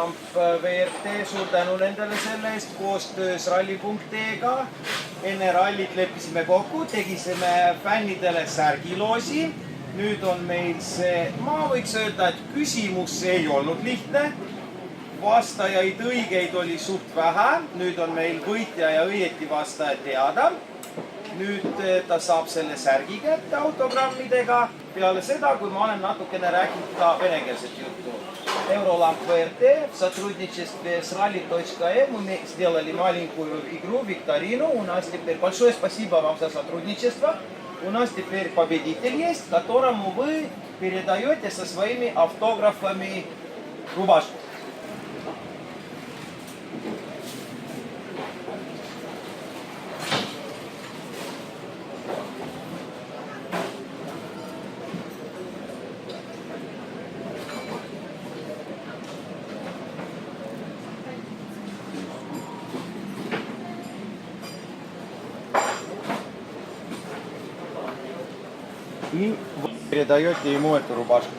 Eurolamp WRT, suur tänu nendele selle eest, koostöös ralli.ee-ga. Enne rallit leppisime kokku, tegisime fännidele särgiloosi. Nüüd on meil see, ma võiks öelda, et küsimus ei olnud lihtne. Vastajaid õigeid oli suht vähe. Nüüd on meil võitja ja õieti vastaja teada. Nüüd ta saab selle särgi kätte autogrammidega. Peale seda, kui ma olen natukene rääkinud ka venekeelset juttu. Eurolamp WRT, в сотрудничестве с rally.ee мы сделали маленькую игру, викторину. У нас теперь большое спасибо вам за сотрудничество. У нас теперь победитель есть, которому вы передаете со своими автографами рубашку. И вы передаете ему эту рубашку.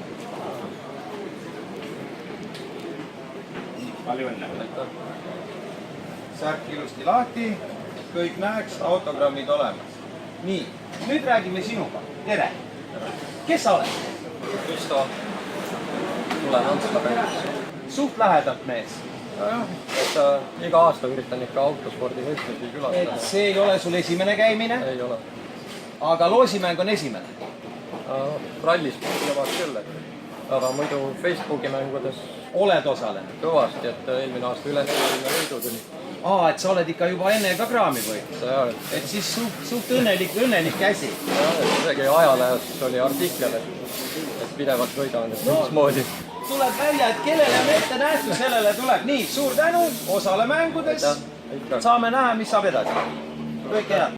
Palju õnne. Särk ilusti lahti, kõik näeks, autogrammid olemas. Nii, nüüd räägime sinuga. Tere! Kes sa oled? Kristo. Tulen Hansla. Suht lähedalt mees. Iga aasta üritan ikka autospordi võistlusi külastada. Et see ei ole sul esimene käimine? Ei ole. Aga loosimäng on esimene? Rallis jõvad küll, aga muidu Facebooki mängudes oled osalenud? Kõvasti, et eelmine aasta üle 40 võidu tuli. Et sa oled ikka juba enne ka kraami või? Et siis suht õnnelik käsi. Isegi ajalehes oli artikkel, et pidevalt võidavad, et mismoodi. Tuleb välja, et kellele on ette nähtud, sellele tuleb. Nii, suur tänu, osale mängudes. Saame näha, mis saab edasi. Kõik head.